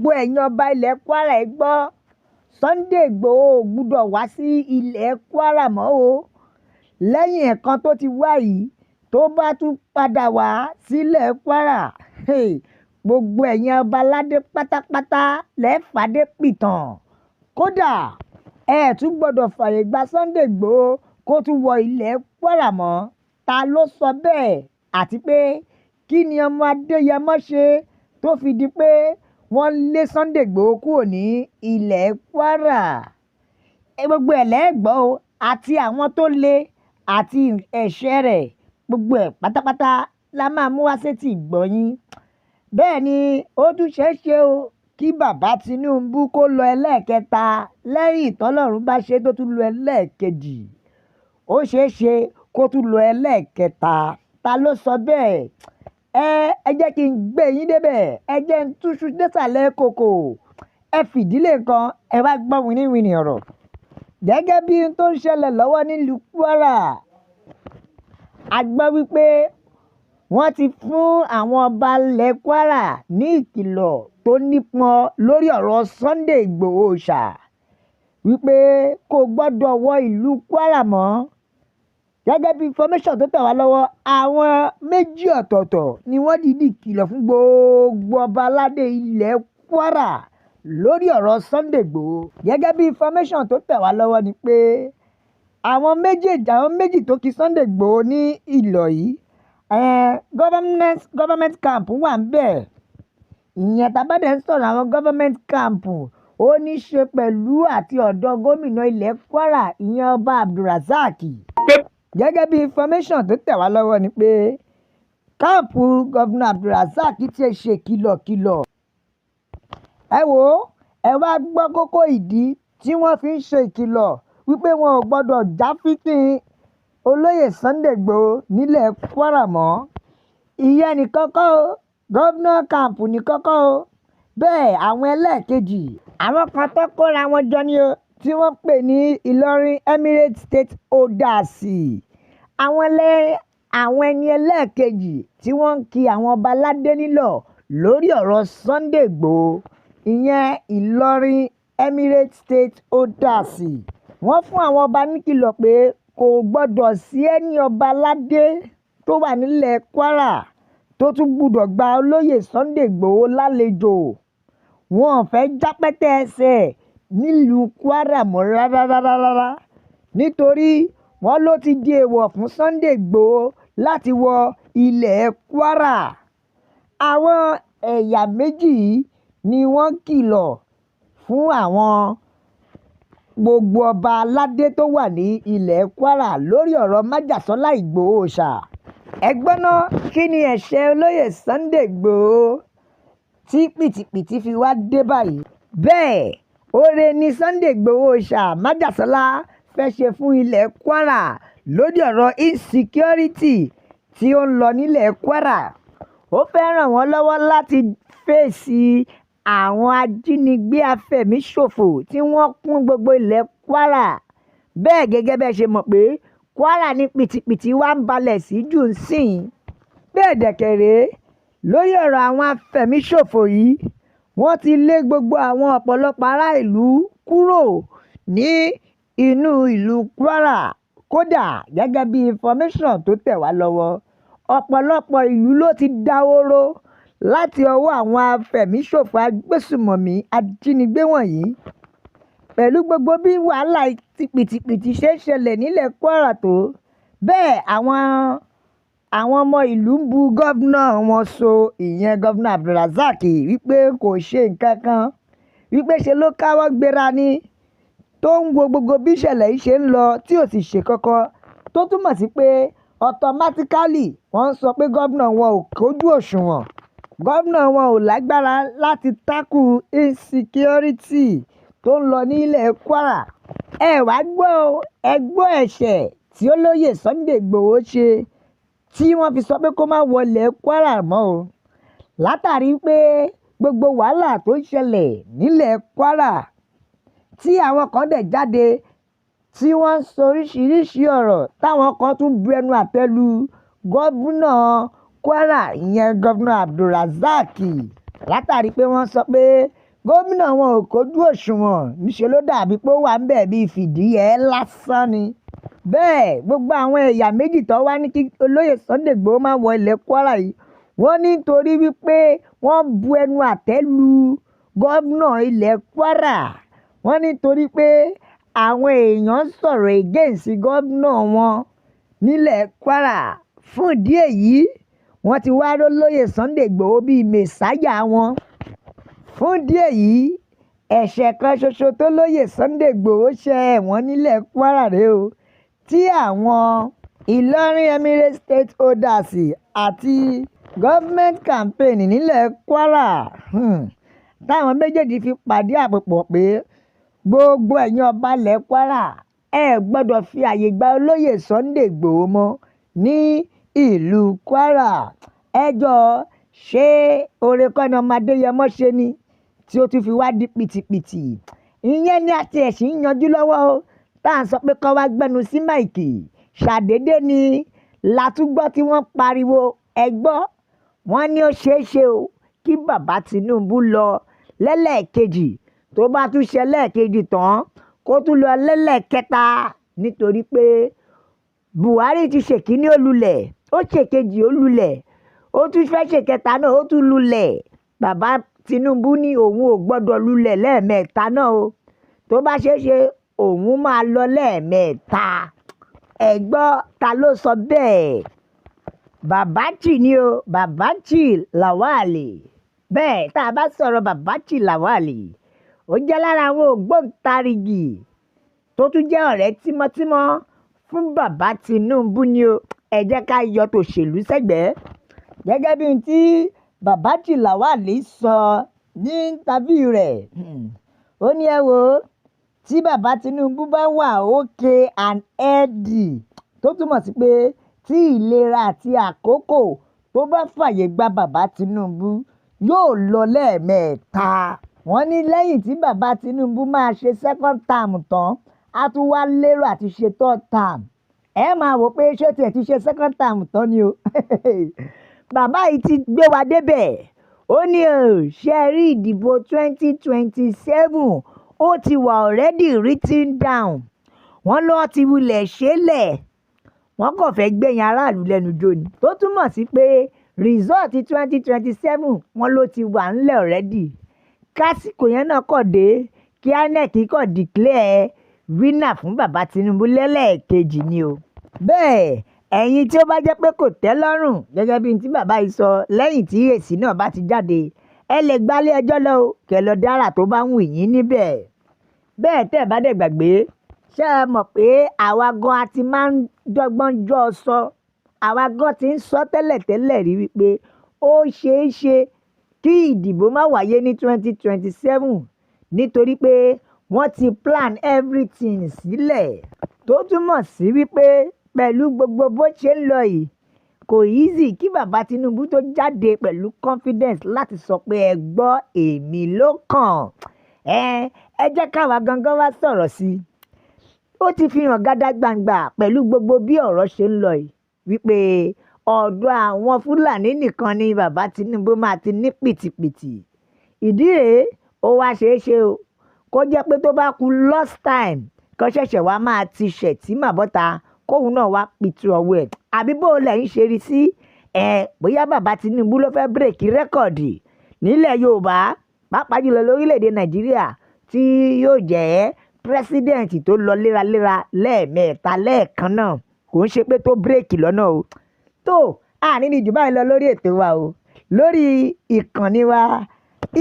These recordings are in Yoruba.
gbogbo ẹ̀yin ọba ilẹ̀ Kwara ẹ gbọ́ Sunday Igboho ò gbúdọ̀ wá sí ilẹ̀ Kwara mọ́ o lẹ́yìn ẹ̀kan tó ti wá yìí tó bá tún padà wá sílẹ̀ Kwara gbogbo ẹ̀yin ọba aládé pátápátá lẹ́ẹ̀fàdé pìtàn kódà ẹ tún gbọ́dọ̀ fààyè gba Sunday Igboho kó tún wọ ilẹ̀ Kwara mọ́ ta ló sọ bẹ́ẹ̀ àti pé kí ni ọmọ Adéyẹmọ ṣe tó fi di pé wọ́n lé Sunday Igboho kúrò ní ilẹ̀ Kwara gbogbo ẹ̀ lẹ́gbọ́ o àti àwọn tó lé àti ẹ̀ṣẹ̀ rẹ̀ gbogbo ẹ̀ pátápátá la máa mú wá sétí ìgbọ́yín bẹ́ẹ̀ ni ó tún ṣeé ṣe o kí bàbá Tinubu kó lọ ẹlẹ́ẹ̀kẹta lẹ́yìn tọ́lọ́run bá ṣe tó tún lọ ẹlẹ́ẹ̀kejì ó ṣeé ṣe kó tún lọ ẹlẹ́ẹ̀kẹta ta ló sọ bẹ́ẹ̀ ẹ jẹ́ kí n gbé yín débẹ̀ ẹ jẹ́ n túṣu désàlẹ̀ kòkò ẹ fìdílé nǹkan ẹ wá gbọ́ wíníwíní ọ̀rọ̀ gẹ́gẹ́ bí n tó ń ṣẹlẹ̀ lọ́wọ́ nílùú Kwara a gbọ́ wípé wọ́n ti fún àwọn ọba ilẹ̀ Kwara ní ìkìlọ̀ tó nípọn lórí ọ̀rọ̀ Sunday Igboho ṣá wípé kò gbọ́dọ̀ wọ ìlú Kwara mọ́ gẹ́gẹ́ bí information tó tẹ̀ wá lọ́wọ́ àwọn méjì ọ̀tọ̀ọ̀tọ̀ ni wọ́n dìídì kìlọ̀ fún gbogbo ọba aládé ilẹ̀ Kwara lórí ọ̀rọ̀ Sunday Igboho gẹ́gẹ́ bí information tó tẹ̀ wá lọ́wọ́ ni pé àwọn méjì tó kí Sunday Igboho ní ìlọ̀ yìí government camp wà ń bẹ̀ ìyẹn tàbádẹ́ ń sọ̀rọ̀ àwọn government camp ó ní í ṣe pẹ̀lú àti ọ̀dọ̀ gómìnà ilẹ̀ Kwara ìyẹn ọba Abdulrasaq gẹ́gẹ́ bí information tó tẹ̀ wá lọ́wọ́ ni pé káàpù gọ́vùnà Abdulrasaq ti ṣe kìlọ̀kìlọ̀ ẹ wò ó ẹ wá gbọ́ kókó ìdí tí wọ́n fi ń ṣe ìkìlọ̀ wípé wọn ò gbọ́dọ̀ jáfíkìn olóyè Sunday Igboho nílẹ̀ Kwara mọ́ ìyẹn nìkan kọ́ o gọ́vùnà káàpù nìkan kọ́ o bẹ́ẹ̀ àwọn ẹlẹ́ẹ̀kejì àwọn kan tó kóra wọn jọ ni o tí wọ́n pè ní Ìlọrin Emirate State Holders àwọn ẹni ẹlẹ́ẹ̀kejì tí wọ́n ń kí àwọn ọba aládé nílọ̀ lórí ọ̀rọ̀ Sunday Igboho ìyẹn Ìlọrin Emirate State Holders wọ́n fún àwọn ọba níkìlọ̀ pé kò gbọ́dọ̀ sí ẹni ọba aládé tó wà nílẹ̀ Kwara tó tún gbọ́dọ̀ gba olóyè Sunday Igboho lálejò wọn ò fẹ́ jápẹ́tẹ́ ẹsẹ̀ nílùú Kwara mọ́ rárá nítorí wọ́n ló ti di èèwọ̀ fún Sunday Igboho láti wọ ilẹ̀ Kwara àwọn ẹ̀yà méjì ni wọ́n kìlọ̀ fún àwọn gbogbo ọba aládé tó wà ní ilẹ̀ Kwara lórí ọ̀rọ̀ májàsọ́lá Igboho ṣá ẹgbọ́n náà kí ni ẹ̀ṣẹ̀ olóyè Sunday Igboho tí pìtìpìtì fi wá dé báyìí bẹ́ẹ̀ oore ni Sunday Igboho ṣá májàsọ́lá fẹ́ ṣe fún ilẹ̀ Kwara lórí ọ̀rọ̀ insecurity tí ó ń lọ nílẹ̀ Kwara ó fẹ́ ràn wọ́n lọ́wọ́ láti fèsì àwọn ajínigbé afẹ̀míṣòfò tí wọ́n kún gbogbo ilẹ̀ Kwara bẹ́ẹ̀ gẹ́gẹ́ bẹ́ẹ̀ ṣe mọ̀ pé Kwara ní pìtìpìtì wá ń balẹ̀ sí jù ń sìn bẹ́ẹ̀ dẹ̀kẹ̀rẹ́ lórí ọ̀rọ̀ àwọn afẹ̀míṣòfò yìí wọ́n ti lé gbogbo àwọn ọ̀pọ̀lọpọ̀ ará ìlú kúrò ní inú ìlú Kwara kódà gẹ́gẹ́ bí information tó tẹ̀ wá lọ́wọ́ ọ̀pọ̀lọpọ̀ ìlú ló ti dáwóró láti ọwọ́ àwọn afẹ̀míṣòfò agbésùmọ̀mí ajínigbé wọ̀nyí pẹ̀lú gbogbo bí wàhálà pìtìpìtì ṣe ń ṣẹlẹ̀ nílẹ̀ Kwara tó bẹ́ẹ̀ àwọn ọmọ ìlú ń bu gọ́vnà wọn so ìyẹn gọ́vnà Abdulrasaq wípé kò ṣe nǹkan kan wípé ṣe ló káwọ́ gbéra ní tó ń wo gbogbo bí ìṣẹ̀lẹ̀ yìí ṣe ń lọ tí ò sì ṣe kankan tó túmọ̀ sí pé automatically wọ́n ń sọ pé gọ́vnà wọn ò kójú òṣùwọ̀n gọ́vnà wọn ò lágbára láti tákù insecurity tó ń lọ nílẹ̀ Kwara ẹ wá gbọ́ ẹ̀ṣẹ̀ tí olóyè Sunday Igboho ṣe tí wọ́n fi sọ pé kó má wọlé Kwara mọ́ o látàrí pé gbogbo wàhálà tó ń ṣẹlẹ̀ nílẹ̀ Kwara tí àwọn kan dẹ̀ jáde tí wọ́n ń sọ oríṣiríṣi ọ̀rọ̀ táwọn kan tún bu ẹnu àtẹ́ lu gọ́vnà Kwara ìyẹn gọ́vnà Abdulrasaq látàrí pé wọ́n sọ pé gómìnà wọn ò kójú òṣùwọ̀n, níṣẹ́ ló dàbí pé ó wà ń bẹ̀ bíi fìdíhẹẹ́ lásán ni. Bẹ́ẹ̀ gbogbo àwọn ẹ̀yà méjì tó wá ní kí olóyè Sunday Igboho má wọ ilẹ̀ Kwara yìí, wọ́n ní nítorí wípé wọ́n bu ẹnu àtẹ́ lu gómìnà ilẹ̀ Kwara. Wọ́n ní nítorí pé àwọn èèyàn sọ̀rọ̀ against gómìnà wọn nílẹ̀ Kwara. Fún ìdí èyí, wọ́n ti wá rólóyè Sunday Igboho bíi mẹ̀sáyà wọn. Fún ìdí èyí, ẹ̀ṣẹ̀ kan ṣoṣo tó lóyè Sunday Igboho ṣẹ̀ wọ́n nílẹ̀ Kwara rèé o, tí àwọn Ìlọrin Emirate Stakeholders àti Government Campaign nílẹ̀ Kwara táwọn méjèèjì fi pàdé àpòpọ̀ pé gbogbo ẹ̀yin ọba ilẹ̀ Kwara ẹ gbọ́dọ̀ fi àyè gba olóyè Sunday Igboho mọ́ ní ìlú Kwara. Ẹ jọ̀ọ́, ṣé oore kọ́ ni ọmọ Adéyẹmọ ṣe ni tí ó tún fi wá di pìtìpìtì? Ìyẹn ni àti ẹ̀sìn ń yanjú lọ́wọ́ o, tá à ń sọ pé kọ́ wá gbẹ́nu sí máìkì. Ṣàdédé ni látúgbọ́ tí wọ́n pariwo ẹgbọ́. Wọ́n ní ó ṣeé ṣe o kí bàbá Tinubu lọ lẹ́lẹ́ẹ̀kejì, tó bá tún ṣe lẹ́ẹ̀kejì tán kó tún lọ lẹ́lẹ́ẹ̀kẹta, nítorí pé Buhari ti ṣèkíní ó lulẹ̀, ó ṣèkejì ó lulẹ̀, ó tún fẹ́ ṣèkẹta náà ó tún lulẹ̀. Bàbá Tinubu ní òun ò gbọ́dọ̀ lulẹ̀ lẹ́ẹ̀mẹ́ta náà o, tó bá ṣeé ṣe òun máa lọ lẹ́ẹ̀mẹ́ta. Ẹ gbọ́, ta ló sọ bẹ́ẹ̀? Babaji ni o, Babaji Lawali. Bẹ́ẹ̀ tá a bá sọ̀rọ̀ Babaji Lawali, ó jẹ́ lára àwọn ògbóǹtarìgì tó tún jẹ́ ọ̀rẹ́ tímọ́tímọ́ fún bàbá Tinubu ni o. Ẹ jẹ́ ká yọ tòṣèlú sẹ́gbẹ̀ẹ́. Gẹ́gẹ́ bí ohun tí Babaji Lawali sọ ní interview rẹ̀, ó ní ẹ wo, tí bàbá Tinubu bá wà okay and healthy, tó túmọ̀ sí pé tí ìlera àti àkókò tó bá fàyè gba bàbá Tinubu yóò lọ lẹ́ẹ̀mẹ́ta. Wọ́n ní lẹ́yìn tí bàbá Tinubu máa ṣe second term tán, á tún wá lérò àti ṣe third term. Ẹ máa wò pé ṣé tiẹ̀ ti ṣe second term tán ni o. Bàbá yìí ti gbé wa débẹ̀. Ó ní ṣe rí ìdìbò 2027 ó ti wà already written down. Wọ́n lọ́ ti wulẹ̀ ṣẹlẹ̀, wọ́n kàn fẹ́ gbẹ̀yìn aráàlú lẹ́nu jó ni, tó túmọ̀ sí pé result 2027 wọ́n ló ti wà ńlẹ̀ already. Kásìkò yẹn náà kọ̀ dé kí INEC kọ̀ declare winner fún bàbá Tinubu lẹ́lẹ́ẹ̀kejì ni o. Bẹ́ẹ̀ ẹ̀yin tí ó bá jẹ́ pé kò tẹ́ lọ́rùn, gẹ́gẹ́ bí tí bàbá yìí sọ, lẹ́yìn tí èsì náà bá ti jáde, ẹ lè gbálé ẹjọ́ lọ o, kẹ́ lọ dára tó bá wù yín níbẹ̀. Bẹ́ẹ̀ tẹ́ ẹ bá dẹ̀ gbàgbé, ṣé ẹ mọ̀ pé àwa gan a ti máa ń dọ́gbọ́n jọ sọ, àwa gan ti ń sọ tẹ́lẹ̀tẹ́lẹ̀ rí wípé ó ṣeé ṣe kí ìdìbò má wáyé ní 2027 nítorí pé wọ́n ti plan everything sílẹ̀, tó túmọ̀ sí wípé pẹ̀lú gbogbo bó ṣe ń lọ yìí, kò easy kí bàbá Tinubu tó jáde pẹ̀lú confidence láti sọ pé ẹ gbọ́ èmi ló kàn. Ẹ jẹ́ káwa gangan wá sọ̀rọ̀ sí i. Ó ti fi hàn gàdàgbàǹgbà pẹ̀lú gbogbo bí ọ̀rọ̀ ṣe ń lọ yìí wípé ọ̀dọ̀ àwọn Fúlàní nìkan ni bàbá Tinubu máa ti ní pìtìpìtì. Ìdí rèé, ó wá ṣeé ṣe o kó jẹ́ pé tó bá kú last time kan ṣẹ̀ṣẹ̀ wá máa ti ṣẹ̀tí màbọ́ta kóun náà wá pitú ọwọ́ ẹ̀. Àbí bó lẹ́yìn ṣe rí sí bóyá bàbá Tinubu ló fẹ́ bírèkì rẹ́kọ̀dì nílẹ̀ Yorùbá, pàápàá jùlọ lórílẹ̀‐èdè Nàìjíríà, tí yóò jẹ́ pírẹ́sídẹ̀ǹtì tó lọ léraléra lẹ́ẹ̀mẹ́ta lẹ́ẹ̀kan náà, kò ń ṣe pé tó bírèkì lọ́nà o. Tó àní ní jù báyìí lọ lórí ètò wa o, lórí ìkànnì wa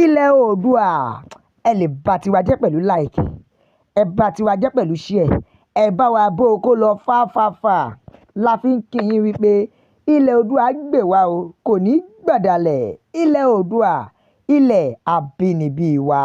Ileodua. Ẹ lè bá tiwa jẹ́ pẹ̀lú like, ẹ bá tiwa jẹ́ pẹ̀lú share, ẹ bá wa bó o kó lọ fáfáfá. La fi ń kí yín wípé Ileodua gbè wá o, kò ní gbàdálẹ̀. Ileodua, ilẹ̀ àbínibí wa.